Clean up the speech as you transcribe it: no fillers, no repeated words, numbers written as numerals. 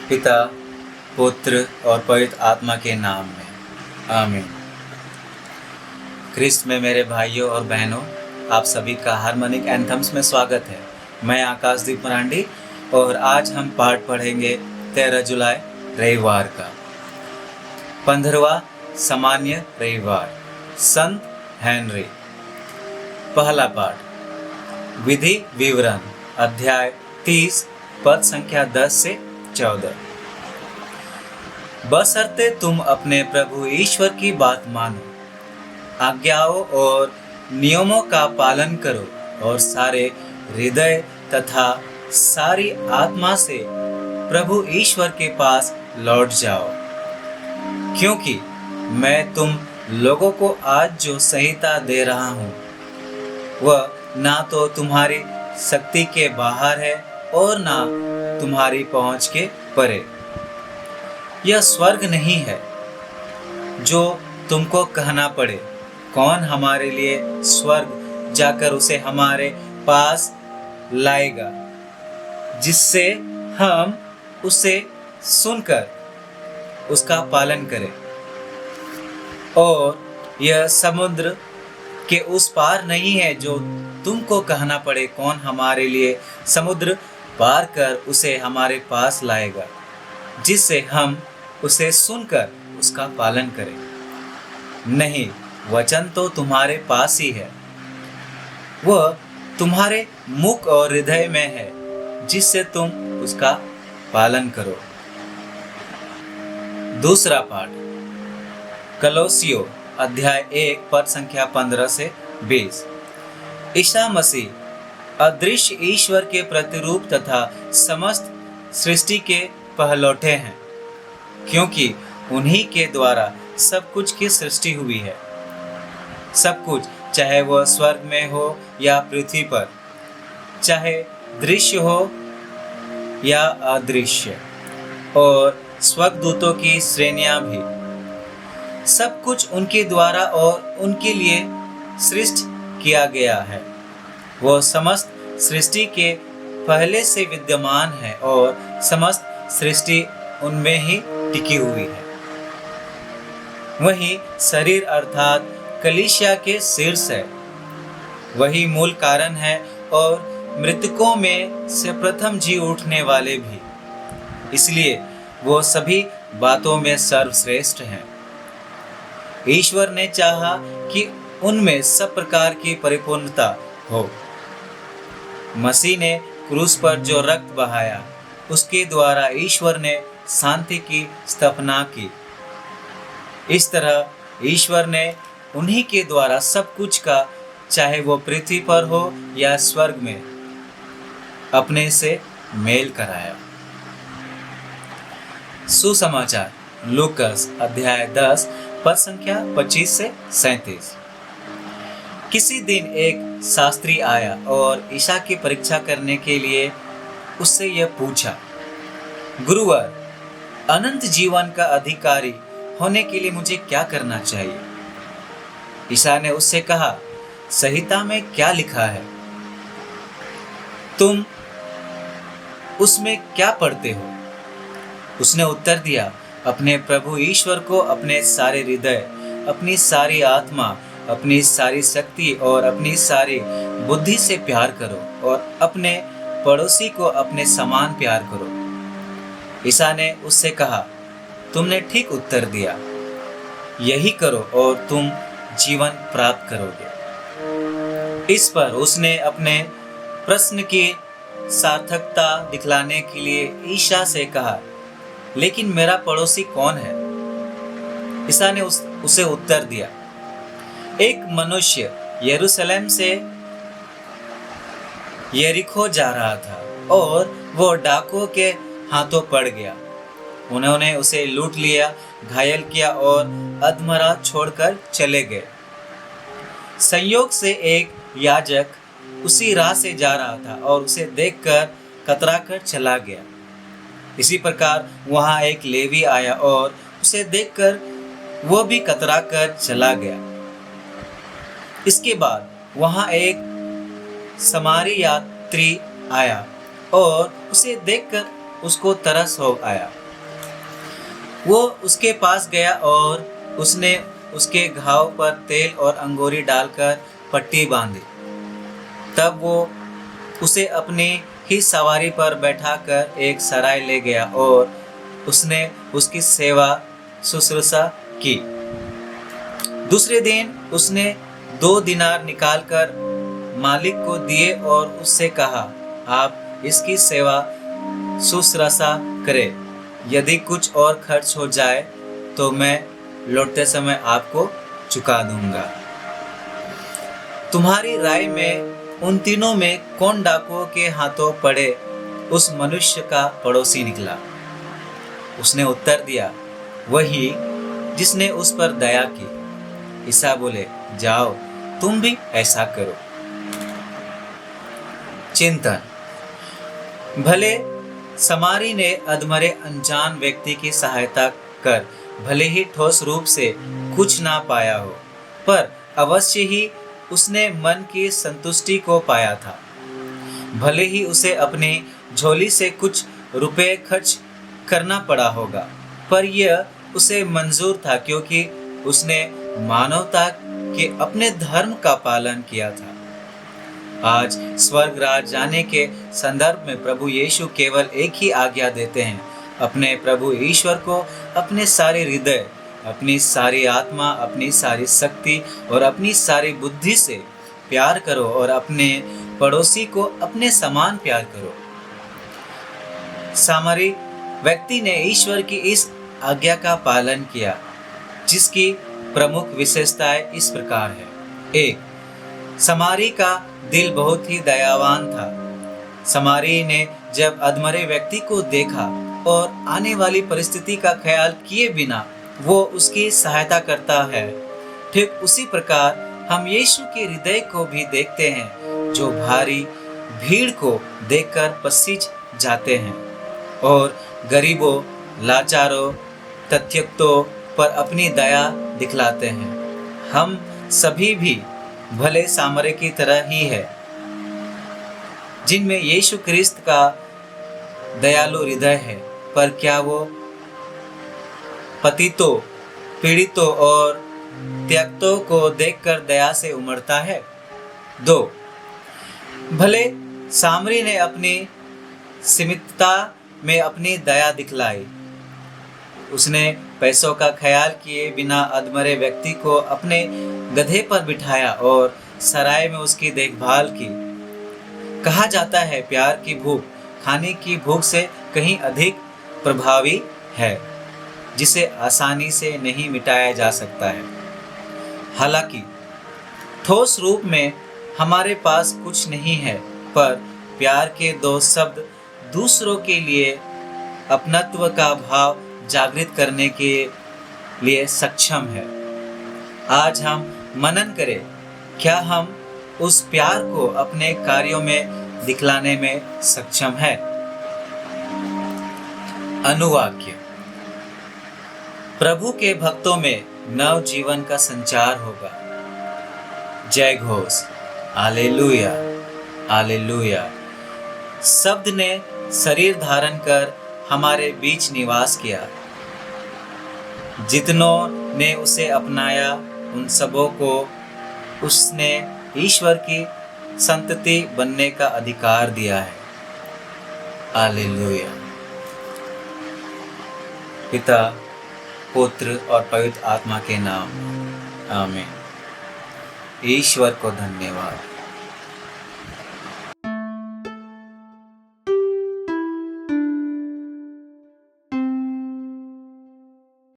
पिता, पुत्र और पवित्र आत्मा के नाम में, आमीन। क्रिस्त में मेरे भाइयों और बहनों, आप सभी का हार्मोनिक एंथम्स में स्वागत है। मैं आकाशदीप मरांडी और आज हम पाठ पढ़ेंगे 13 जुलाई रविवार का 15वां सामान्य रविवार, संत हेनरी। पहला पाठ विधि विवरण अध्याय 30 पद संख्या 10 से 14। बशर्ते तुम अपने प्रभु ईश्वर की बात मानो, आज्ञाओं और नियमों का पालन करो और सारे हृदय तथा सारी आत्मा से प्रभु ईश्वर के पास लौट जाओ, क्योंकि मैं तुम लोगों को आज जो संहिता दे रहा हूँ वह ना तो तुम्हारी शक्ति के बाहर है और ना तुम्हारी पहुंच के परे। यह स्वर्ग नहीं है जो तुमको कहना पड़े, कौन हमारे लिए स्वर्ग जाकर उसे हमारे पास लाएगा, जिससे हम उसे सुनकर उसका पालन करें। और यह समुद्र के उस पार नहीं है जो तुमको कहना पड़े, कौन हमारे लिए समुद्र पार कर उसे हमारे पास लाएगा, जिससे हम उसे सुनकर उसका पालन करें। नहीं, वचन तो तुम्हारे पास ही है, वह तुम्हारे मुख और हृदय में है, जिससे तुम उसका पालन करो। दूसरा पाठ कलोसियो अध्याय 1 पद संख्या 15 से 20। ईसा मसीह अदृश्य ईश्वर के प्रतिरूप तथा समस्त सृष्टि के पहलौठे हैं, क्योंकि उन्हीं के द्वारा सब कुछ की सृष्टि हुई है। सब कुछ, चाहे वह स्वर्ग में हो या पृथ्वी पर, चाहे दृश्य हो या अदृश्य, और स्वर्गदूतों की श्रेणियां भी, सब कुछ उनके द्वारा और उनके लिए सृष्टि किया गया है। वह समस्त सृष्टि के पहले से विद्यमान है और समस्त सृष्टि उनमें ही टिकी हुई है। वही शरीर अर्थात कलीसिया के शीर्ष है, वही मूल कारण है और मृतकों में से प्रथम जी उठने वाले भी, इसलिए वो सभी बातों में सर्वश्रेष्ठ हैं। ईश्वर ने चाहा कि उनमें सब प्रकार की परिपूर्णता हो। मसीह ने क्रूस पर जो रक्त बहाया, उसके द्वारा ईश्वर ने शांति की स्थापना की। इस तरह ईश्वर ने उन्हीं के द्वारा सब कुछ का, चाहे वो पृथ्वी पर हो या स्वर्ग में, अपने से मेल कराया। सुसमाचार लूकास अध्याय 10 पद संख्या 25 से 37। किसी दिन एक शास्त्री आया और ईसा की परीक्षा करने के लिए उससे यह पूछा, गुरुवर, अनंत जीवन का अधिकारी होने के लिए मुझे क्या करना चाहिए? ईसा ने उससे कहा, संहिता में क्या लिखा है? तुम उसमें क्या पढ़ते हो? उसने उत्तर दिया, अपने प्रभु ईश्वर को अपने सारे हृदय, अपनी सारी आत्मा, अपनी सारी शक्ति और अपनी सारी बुद्धि से प्यार करो और अपने पड़ोसी को अपने समान प्यार करो। ईसा ने उससे कहा, तुमने ठीक उत्तर दिया, यही करो और तुम जीवन प्राप्त करोगे। इस पर उसने अपने प्रश्न की सार्थकता दिखलाने के लिए ईसा से कहा, लेकिन मेरा पड़ोसी कौन है? ईसा ने उसे उत्तर दिया, एक मनुष्य यरूशलेम से यरीको जा रहा था और वो डाकुओं के हाथों पड़ गया। उन्होंने उसे लूट लिया, घायल किया और अधमरा छोड़कर चले गए। संयोग से एक याजक उसी राह से जा रहा था और उसे देखकर कतराकर चला गया। इसी प्रकार वहां एक लेवी आया और उसे देखकर वो भी कतराकर चला गया। इसके बाद वहां एक समारी यात्री आया और उसे देखकर उसको तरस हो आया वो उसके पास गया और उसने उसके घाव पर तेल और अंगूरी डालकर पट्टी बांधी। तब वो उसे अपनी ही सवारी पर बैठाकर एक सराय ले गया और उसने उसकी सेवा शुश्रूषा की। दूसरे दिन उसने 2 दिनार निकालकर मालिक को दिए और उससे कहा, आप इसकी सेवा शुश्रूषा करें। यदि कुछ और खर्च हो जाए तो मैं लौटते समय आपको चुका दूंगा। तुम्हारी राय में उन तीनों में कौन डाकुओं के हाथों पड़े उस मनुष्य का पड़ोसी निकला? उसने उत्तर दिया, वही जिसने उस पर दया की। ईसा बोले, जाओ तुम भी ऐसा करो। चिंतन। भले समारी ने अधमरे अनजान व्यक्ति की सहायता कर भले ही ठोस रूप से कुछ ना पाया हो, पर अवश्य ही उसने मन की संतुष्टि को पाया था। भले ही उसे अपनी झोली से कुछ रुपए खर्च करना पड़ा होगा, पर यह उसे मंजूर था क्योंकि उसने मानवता के अपने धर्म का पालन किया था। आज स्वर्ग राज जाने के संदर्भ में प्रभु यीशु केवल एक ही आज्ञा देते हैं, अपने प्रभु ईश्वर को अपने सारे हृदय, अपनी सारी आत्मा, अपनी सारी शक्ति और अपनी सारी बुद्धि से प्यार करो और अपने पड़ोसी को अपने समान प्यार करो। सामरी व्यक्ति ने ईश्वर की इस आज्ञा का पालन किया, जिसकी प्रमुख विशेषताएं इस प्रकार है। 1. समारी का दिल बहुत ही दयावान था। समारी ने जब अधमरे व्यक्ति को देखा और आने वाली परिस्थिति का ख्याल किए बिना वो उसकी सहायता करता है, ठीक उसी प्रकार हम यीशु के हृदय को भी देखते हैं, जो भारी भीड़ को देखकर पसीज जाते हैं और गरीबों, लाचारों, तथ्यक्तों पर अपनी दया दिखलाते हैं। हम सभी भी भले सामरी की तरह ही है, जिनमें यीशु क्रिस्त का दयालु हृदय है, पर क्या वो पतितों, पीड़ितों और त्यक्तों को देखकर दया से उमड़ता है? 2. भले सामरी ने अपनी सीमितता में अपनी दया दिखलाई। उसने पैसों का ख्याल किए बिना अधमरे व्यक्ति को अपने गधे पर बिठाया और सराय में उसकी देखभाल की। कहा जाता है, प्यार की भूख खाने की भूख से कहीं अधिक प्रभावी है, जिसे आसानी से नहीं मिटाया जा सकता है। हालांकि ठोस रूप में हमारे पास कुछ नहीं है, पर प्यार के 2 शब्द दूसरों के लिए अपनत्व का भाव जागृत करने के लिए सक्षम है। आज हम मनन करें, क्या हम उस प्यार को अपने कार्यों में दिखलाने में सक्षम है? अनुवाक्य। प्रभु के भक्तों में नव जीवन का संचार होगा। जय घोष, हालेलुया, हालेलुया। शब्द ने शरीर धारण कर हमारे बीच निवास किया। जितनों ने उसे अपनाया, उन सबों को उसने ईश्वर की संतति बनने का अधिकार दिया है। हालेलुया। पिता, पुत्र और पवित्र आत्मा के नाम, आमीन। ईश्वर को धन्यवाद।